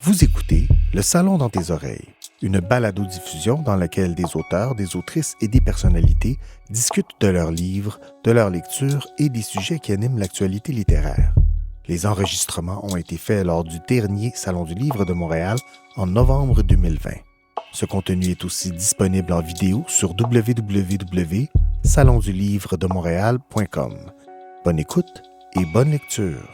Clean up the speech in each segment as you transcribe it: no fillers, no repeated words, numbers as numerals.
Vous écoutez Le Salon dans tes oreilles, une balado-diffusion dans laquelle des auteurs, des autrices et des personnalités discutent de leurs livres, de leur lecture et des sujets qui animent l'actualité littéraire. Les enregistrements ont été faits lors du dernier Salon du Livre de Montréal en novembre 2020. Ce contenu est aussi disponible en vidéo sur www.salondulivredemontréal.com. Bonne écoute et bonne lecture.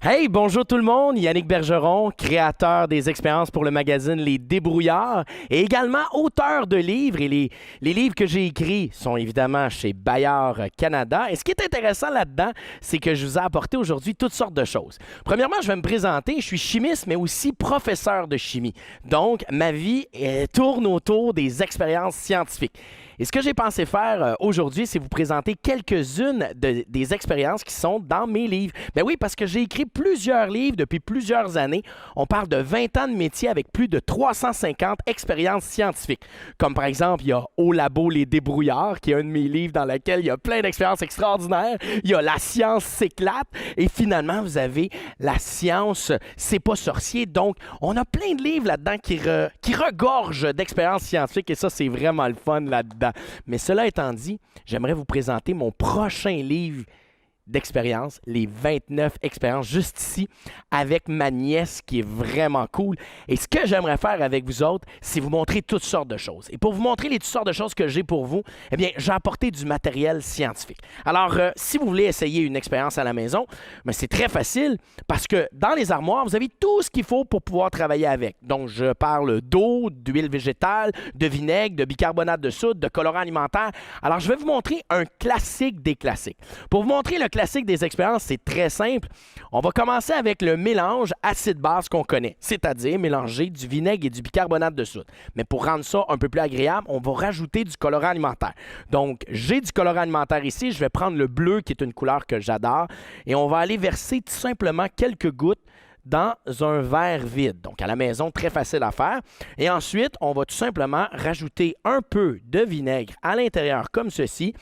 Hey, bonjour tout le monde, Yannick Bergeron, créateur des expériences pour le magazine Les Débrouillards et également auteur de livres. Et les livres que j'ai écrits sont évidemment chez Bayard Canada. Et ce qui est intéressant là-dedans, c'est que je vous ai apporté aujourd'hui toutes sortes de choses. Premièrement, je vais me présenter, je suis chimiste mais aussi professeur de chimie. Donc, ma vie tourne autour des expériences scientifiques. Et ce que j'ai pensé faire aujourd'hui, c'est vous présenter quelques-unes des expériences qui sont dans mes livres. Ben oui, parce que j'ai écrit plusieurs livres depuis plusieurs années. On parle de 20 ans de métier avec plus de 350 expériences scientifiques. Comme par exemple, il y a Au labo les débrouillards, qui est un de mes livres dans lequel il y a plein d'expériences extraordinaires. Il y a La science s'éclate. Et finalement, vous avez La science, c'est pas sorcier. Donc, on a plein de livres là-dedans qui regorgent d'expériences scientifiques et ça, c'est vraiment le fun là-dedans. Mais cela étant dit, j'aimerais vous présenter mon prochain livre d'expériences, les 29 expériences, juste ici, avec ma nièce qui est vraiment cool. Et ce que j'aimerais faire avec vous autres, c'est vous montrer toutes sortes de choses. Et pour vous montrer les toutes sortes de choses que j'ai pour vous, eh bien, j'ai apporté du matériel scientifique. Alors, si vous voulez essayer une expérience à la maison, ben, c'est très facile parce que dans les armoires, vous avez tout ce qu'il faut pour pouvoir travailler avec. Donc, je parle d'eau, d'huile végétale, de vinaigre, de bicarbonate de soude, de colorant alimentaire. Alors, je vais vous montrer un classique des classiques. Pour vous montrer le classique des expériences, c'est très simple. On va commencer avec le mélange acide-base qu'on connaît, c'est-à-dire mélanger du vinaigre et du bicarbonate de soude. Mais pour rendre ça un peu plus agréable, on va rajouter du colorant alimentaire. Donc, j'ai du colorant alimentaire ici. Je vais prendre le bleu, qui est une couleur que j'adore, et on va aller verser tout simplement quelques gouttes dans un verre vide. Donc, à la maison, très facile à faire. Et ensuite, on va tout simplement rajouter un peu de vinaigre à l'intérieur, comme ceci.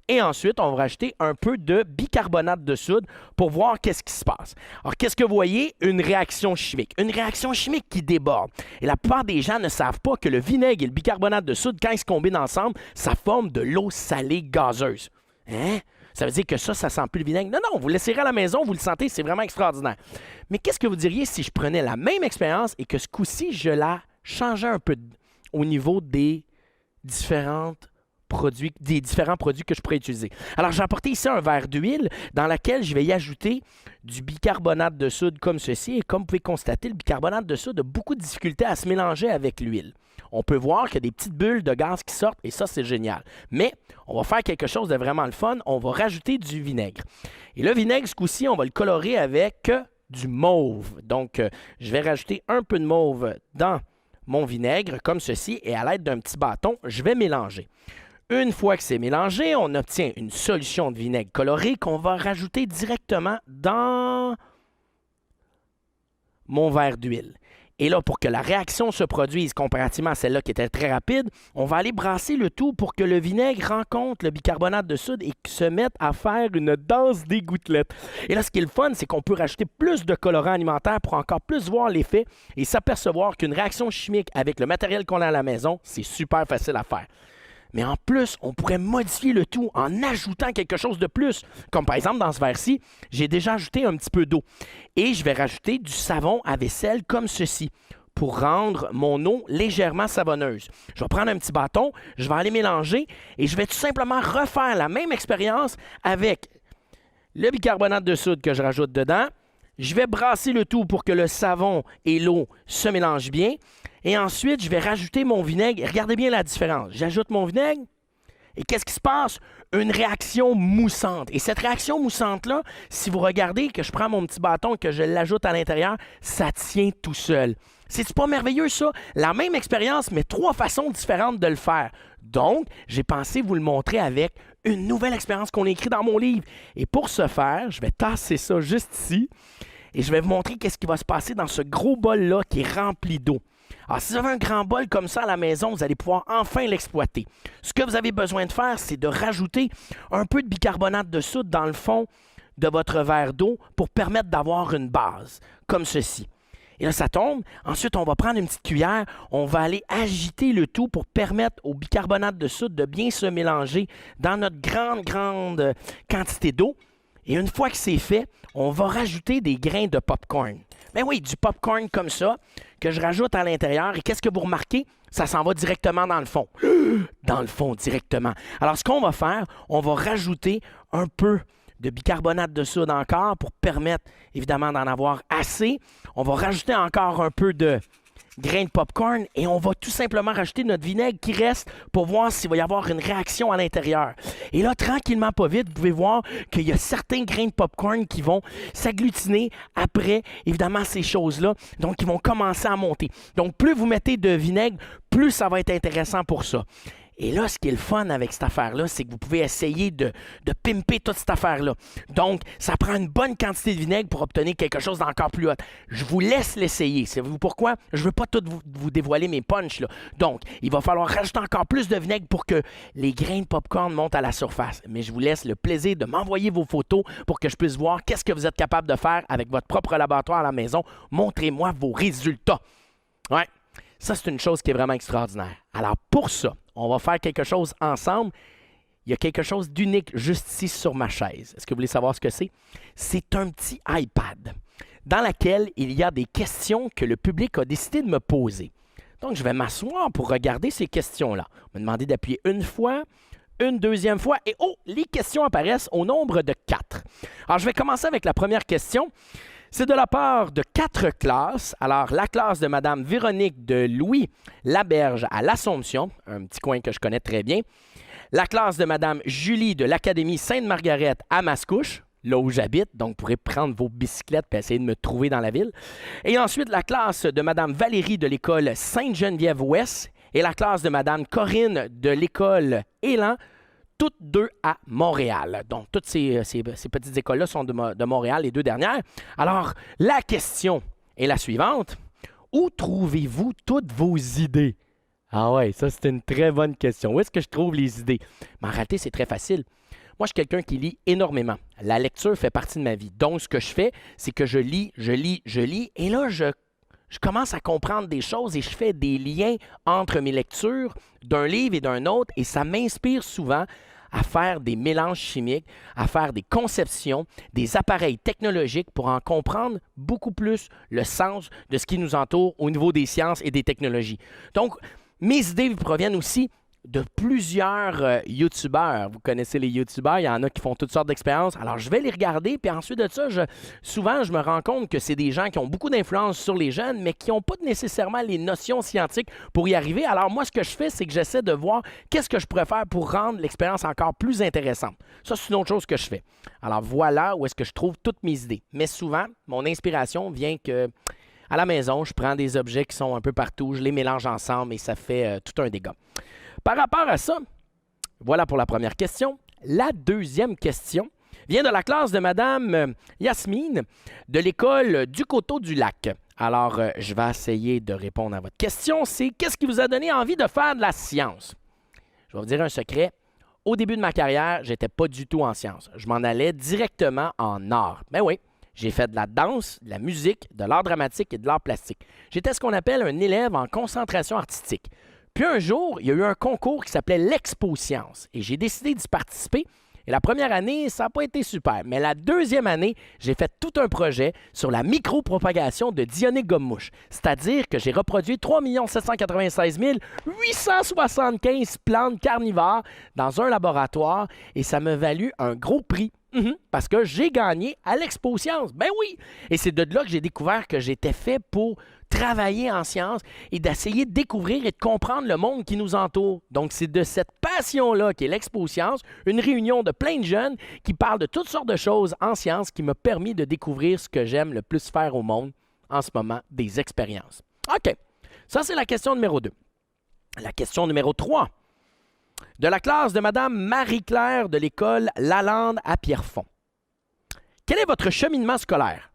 Et ensuite, on va rajouter un peu de bicarbonate de soude pour voir qu'est-ce qui se passe. Alors, qu'est-ce que vous voyez? Une réaction chimique. Une réaction chimique qui déborde. Et la plupart des gens ne savent pas que le vinaigre et le bicarbonate de soude, quand ils se combinent ensemble, ça forme de l'eau salée gazeuse. Hein? Ça veut dire que ça sent plus le vinaigre. Non, non, vous laisserez à la maison, vous le sentez, c'est vraiment extraordinaire. Mais qu'est-ce que vous diriez si je prenais la même expérience et que ce coup-ci, je la changeais un peu au niveau des différents produits que je pourrais utiliser. Alors, j'ai apporté ici un verre d'huile dans lequel je vais y ajouter du bicarbonate de soude comme ceci. Et comme vous pouvez constater, le bicarbonate de soude a beaucoup de difficulté à se mélanger avec l'huile. On peut voir qu'il y a des petites bulles de gaz qui sortent et ça, c'est génial. Mais on va faire quelque chose de vraiment le fun. On va rajouter du vinaigre. Et le vinaigre, ce coup-ci, on va le colorer avec du mauve. Donc, je vais rajouter un peu de mauve dans mon vinaigre comme ceci et à l'aide d'un petit bâton, je vais mélanger. Une fois que c'est mélangé, on obtient une solution de vinaigre coloré qu'on va rajouter directement dans mon verre d'huile. Et là, pour que la réaction se produise comparativement à celle-là qui était très rapide, on va aller brasser le tout pour que le vinaigre rencontre le bicarbonate de soude et se mette à faire une danse des gouttelettes. Et là, ce qui est le fun, c'est qu'on peut rajouter plus de colorant alimentaire pour encore plus voir l'effet et s'apercevoir qu'une réaction chimique avec le matériel qu'on a à la maison, c'est super facile à faire. Mais en plus, on pourrait modifier le tout en ajoutant quelque chose de plus. Comme par exemple, dans ce verre-ci, j'ai déjà ajouté un petit peu d'eau. Et je vais rajouter du savon à vaisselle comme ceci pour rendre mon eau légèrement savonneuse. Je vais prendre un petit bâton, je vais aller mélanger et je vais tout simplement refaire la même expérience avec le bicarbonate de soude que je rajoute dedans. Je vais brasser le tout pour que le savon et l'eau se mélangent bien. Et ensuite, je vais rajouter mon vinaigre. Regardez bien la différence. J'ajoute mon vinaigre. Et qu'est-ce qui se passe? Une réaction moussante. Et cette réaction moussante-là, si vous regardez que je prends mon petit bâton et que je l'ajoute à l'intérieur, ça tient tout seul. C'est-tu pas merveilleux, ça? La même expérience, mais 3 façons différentes de le faire. Donc, j'ai pensé vous le montrer avec une nouvelle expérience qu'on a écrite dans mon livre. Et pour ce faire, je vais tasser ça juste ici et je vais vous montrer qu'est-ce qui va se passer dans ce gros bol-là qui est rempli d'eau. Alors, si vous avez un grand bol comme ça à la maison, vous allez pouvoir enfin l'exploiter. Ce que vous avez besoin de faire, c'est de rajouter un peu de bicarbonate de soude dans le fond de votre verre d'eau pour permettre d'avoir une base, comme ceci. Et là, ça tombe. Ensuite, on va prendre une petite cuillère. On va aller agiter le tout pour permettre au bicarbonate de soude de bien se mélanger dans notre grande quantité d'eau. Et une fois que c'est fait, on va rajouter des grains de popcorn. Ben oui, du popcorn comme ça, que je rajoute à l'intérieur. Et qu'est-ce que vous remarquez? Ça s'en va directement dans le fond. Dans le fond, directement. Alors, ce qu'on va faire, on va rajouter un peu de bicarbonate de soude encore pour permettre, évidemment, d'en avoir assez. On va rajouter encore un peu de grains de popcorn et on va tout simplement rajouter notre vinaigre qui reste pour voir s'il va y avoir une réaction à l'intérieur. Et là, tranquillement, pas vite, vous pouvez voir qu'il y a certains grains de popcorn qui vont s'agglutiner après, évidemment, ces choses-là. Donc, ils vont commencer à monter. Donc, plus vous mettez de vinaigre, plus ça va être intéressant pour ça. Et là, ce qui est le fun avec cette affaire-là, c'est que vous pouvez essayer de pimper toute cette affaire-là. Donc, ça prend une bonne quantité de vinaigre pour obtenir quelque chose d'encore plus haut. Je vous laisse l'essayer. Savez-vous pourquoi? Je ne veux pas tout vous dévoiler mes punchs, là. Donc, il va falloir rajouter encore plus de vinaigre pour que les grains de popcorn montent à la surface. Mais je vous laisse le plaisir de m'envoyer vos photos pour que je puisse voir qu'est-ce que vous êtes capable de faire avec votre propre laboratoire à la maison. Montrez-moi vos résultats. Ouais. Ça, c'est une chose qui est vraiment extraordinaire. Alors, pour ça, on va faire quelque chose ensemble. Il y a quelque chose d'unique juste ici sur ma chaise. Est-ce que vous voulez savoir ce que c'est? C'est un petit iPad dans lequel il y a des questions que le public a décidé de me poser. Donc, je vais m'asseoir pour regarder ces questions-là. On m'a demandé d'appuyer une fois, une deuxième fois, et les questions apparaissent au nombre de 4. Alors, je vais commencer avec la première question. C'est de la part de 4 classes. Alors, la classe de Mme Véronique de Louis Laberge à l'Assomption, un petit coin que je connais très bien. La classe de Mme Julie de l'Académie Sainte-Marguerite à Mascouche, là où j'habite. Donc, vous pourrez prendre vos bicyclettes et essayer de me trouver dans la ville. Et ensuite, la classe de Mme Valérie de l'école Sainte-Geneviève-Ouest et la classe de Mme Corinne de l'école Élan, toutes deux à Montréal. Donc, toutes ces petites écoles-là sont de Montréal, les deux dernières. Alors, la question est la suivante. Où trouvez-vous toutes vos idées? Ah ouais, ça, c'est une très bonne question. Où est-ce que je trouve les idées? Mais en réalité, c'est très facile. Moi, je suis quelqu'un qui lit énormément. La lecture fait partie de ma vie. Donc, ce que je fais, c'est que je lis. Et là, je commence à comprendre des choses et je fais des liens entre mes lectures d'un livre et d'un autre et ça m'inspire souvent à faire des mélanges chimiques, à faire des conceptions, des appareils technologiques pour en comprendre beaucoup plus le sens de ce qui nous entoure au niveau des sciences et des technologies. Donc, mes idées proviennent aussi de plusieurs YouTubeurs. Vous connaissez les YouTubeurs, il y en a qui font toutes sortes d'expériences. Alors, je vais les regarder, puis ensuite de ça, souvent, je me rends compte que c'est des gens qui ont beaucoup d'influence sur les jeunes, mais qui n'ont pas nécessairement les notions scientifiques pour y arriver. Alors, moi, ce que je fais, c'est que j'essaie de voir qu'est-ce que je pourrais faire pour rendre l'expérience encore plus intéressante. Ça, c'est une autre chose que je fais. Alors, voilà où est-ce que je trouve toutes mes idées. Mais souvent, mon inspiration vient que à la maison, je prends des objets qui sont un peu partout, je les mélange ensemble et ça fait tout un dégât. Par rapport à ça, voilà pour la première question. La deuxième question vient de la classe de Mme Yasmine de l'école du Coteau-du-Lac. Alors, je vais essayer de répondre à votre question. C'est qu'est-ce qui vous a donné envie de faire de la science? Je vais vous dire un secret. Au début de ma carrière, je n'étais pas du tout en sciences. Je m'en allais directement en art. Ben oui, j'ai fait de la danse, de la musique, de l'art dramatique et de l'art plastique. J'étais ce qu'on appelle un élève en concentration artistique. Puis un jour, il y a eu un concours qui s'appelait l'Expo Science et j'ai décidé d'y participer. Et la première année, ça n'a pas été super. Mais la deuxième année, j'ai fait tout un projet sur la micropropagation de Dionée Gomme-Mouche. C'est-à-dire que j'ai reproduit 3 796 875 plantes carnivores dans un laboratoire et ça m'a valu un gros prix. Parce que j'ai gagné à l'Expo Science. Ben oui! Et c'est de là que j'ai découvert que j'étais fait pour travailler en sciences et d'essayer de découvrir et de comprendre le monde qui nous entoure. Donc, c'est de cette passion-là qu'est l'Expo Science, une réunion de plein de jeunes qui parlent de toutes sortes de choses en sciences qui m'a permis de découvrir ce que j'aime le plus faire au monde en ce moment, des expériences. OK. Ça, c'est la question numéro 2. La question numéro 3. De la classe de Mme Marie-Claire de l'école Lalande à Pierrefonds. Quel est votre cheminement scolaire?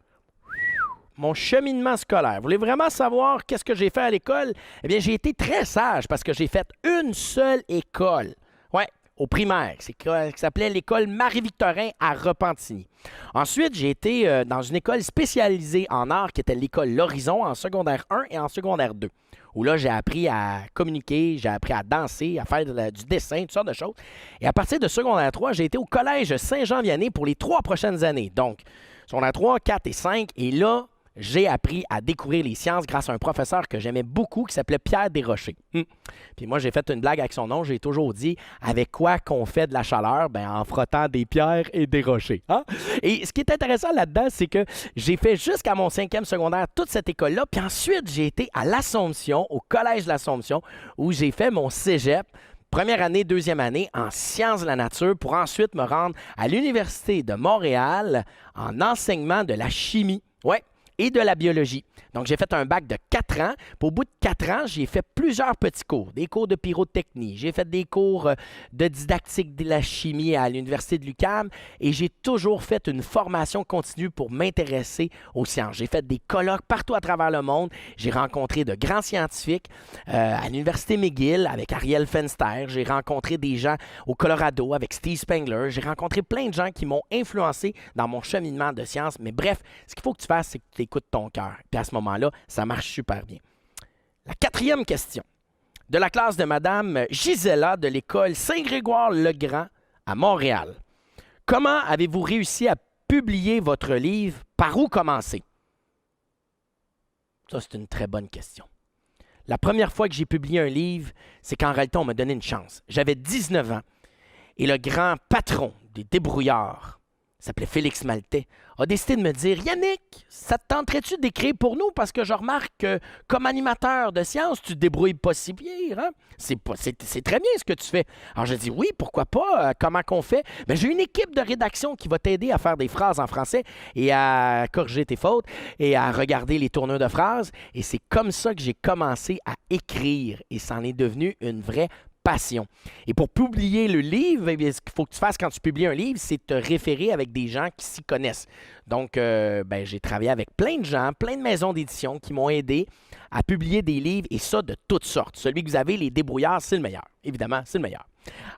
mon cheminement scolaire. Vous voulez vraiment savoir qu'est-ce que j'ai fait à l'école? Eh bien, j'ai été très sage parce que j'ai fait une seule école. Ouais, au primaire, qui s'appelait l'école Marie-Victorin à Repentigny. Ensuite, j'ai été dans une école spécialisée en art qui était l'école L'Horizon en secondaire 1 et en secondaire 2. Où là, j'ai appris à communiquer, j'ai appris à danser, à faire du dessin, toutes sortes de choses. Et à partir de secondaire 3, j'ai été au collège Saint-Jean-Vianney pour les 3 prochaines années. Donc, secondaire 3, 4 et 5. Et là, j'ai appris à découvrir les sciences grâce à un professeur que j'aimais beaucoup qui s'appelait Pierre Desrochers. Puis moi, j'ai fait une blague avec son nom. J'ai toujours dit, avec quoi qu'on fait de la chaleur? Ben, en frottant des pierres et des rochers. Hein? Et ce qui est intéressant là-dedans, c'est que j'ai fait jusqu'à mon 5e secondaire toute cette école-là. Puis ensuite, j'ai été à l'Assomption, au Collège de l'Assomption, où j'ai fait mon cégep. Première année, deuxième année en sciences de la nature pour ensuite me rendre à l'Université de Montréal en enseignement de la chimie. Ouais. Et de la biologie. Donc, j'ai fait un bac de 4 ans. Puis, au bout de 4 ans, j'ai fait plusieurs petits cours. Des cours de pyrotechnie. J'ai fait des cours de didactique de la chimie à l'Université de l'UQAM. Et j'ai toujours fait une formation continue pour m'intéresser aux sciences. J'ai fait des colloques partout à travers le monde. J'ai rencontré de grands scientifiques à l'Université McGill avec Ariel Fenster. J'ai rencontré des gens au Colorado avec Steve Spengler. J'ai rencontré plein de gens qui m'ont influencé dans mon cheminement de sciences. Mais bref, ce qu'il faut que tu fasses, c'est que tu écoutes ton cœur. Puis à ce moment-là, ça marche super bien. La 4e question de la classe de Madame Gisela de l'école Saint-Grégoire-le-Grand à Montréal. Comment avez-vous réussi à publier votre livre? Par où commencer? Ça, c'est une très bonne question. La première fois que j'ai publié un livre, c'est qu'en réalité, on m'a donné une chance. J'avais 19 ans et le grand patron des débrouillards s'appelait Félix Maltais, a décidé de me dire « Yannick, ça te tenterait-tu d'écrire pour nous? Parce que je remarque que comme animateur de sciences, tu te débrouilles pas si bien. Hein? C'est très bien ce que tu fais. » Alors j'ai dit « Oui, pourquoi pas? Comment qu'on fait? » Ben, j'ai une équipe de rédaction qui va t'aider à faire des phrases en français et à corriger tes fautes et à regarder les tournures de phrases. Et c'est comme ça que j'ai commencé à écrire et ça en est devenu une vraie passion. Et pour publier le livre, eh bien, ce qu'il faut que tu fasses quand tu publies un livre, c'est te référer avec des gens qui s'y connaissent. Donc, j'ai travaillé avec plein de gens, plein de maisons d'édition qui m'ont aidé à publier des livres et ça de toutes sortes. Celui que vous avez, Les Débrouillards, c'est le meilleur. Évidemment, c'est le meilleur.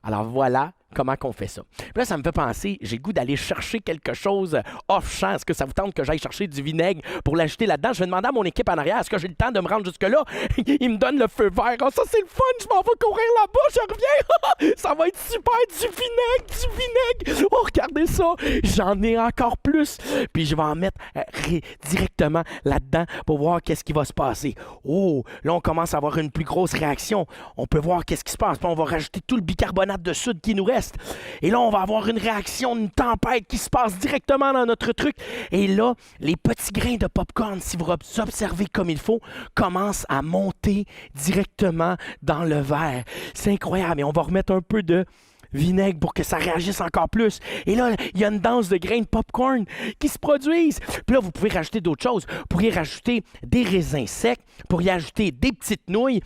Alors voilà comment qu'on fait ça. Puis là, ça me fait penser, j'ai le goût d'aller chercher quelque chose off-champ. Est-ce que ça vous tente que j'aille chercher du vinaigre pour l'ajouter là-dedans? Je vais demander à mon équipe en arrière, est-ce que j'ai le temps de me rendre jusque-là? Ils me donnent le feu vert. Oh, ça, c'est le fun! Je m'en vais courir là-bas, je reviens! Ça va être super! Du vinaigre! Oh, regardez ça! J'en ai encore plus! Puis je vais en mettre directement là-dedans pour voir qu'est-ce qui va se passer. Oh, là, on commence à avoir une plus grosse réaction. On peut voir qu'est-ce qui se passe. Puis on va rajouter tout le bicarbonate de soude qui nous reste. Et là, on va avoir une réaction, une tempête qui se passe directement dans notre truc. Et là, les petits grains de popcorn, si vous observez comme il faut, commencent à monter directement dans le verre. C'est incroyable. Et on va remettre un peu de vinaigre pour que ça réagisse encore plus. Et là, il y a une danse de grains de popcorn qui se produisent. Puis là, vous pouvez rajouter d'autres choses. Vous pourriez rajouter des raisins secs, vous pourriez ajouter des petites nouilles,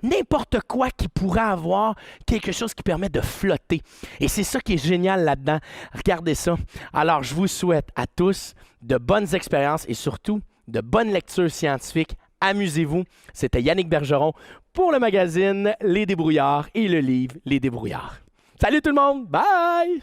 n'importe quoi qui pourrait avoir quelque chose qui permet de flotter. Et c'est ça qui est génial là-dedans. Regardez ça. Alors, je vous souhaite à tous de bonnes expériences et surtout de bonnes lectures scientifiques. Amusez-vous. C'était Yannick Bergeron pour le magazine Les Débrouillards et le livre Les Débrouillards. Salut tout le monde! Bye!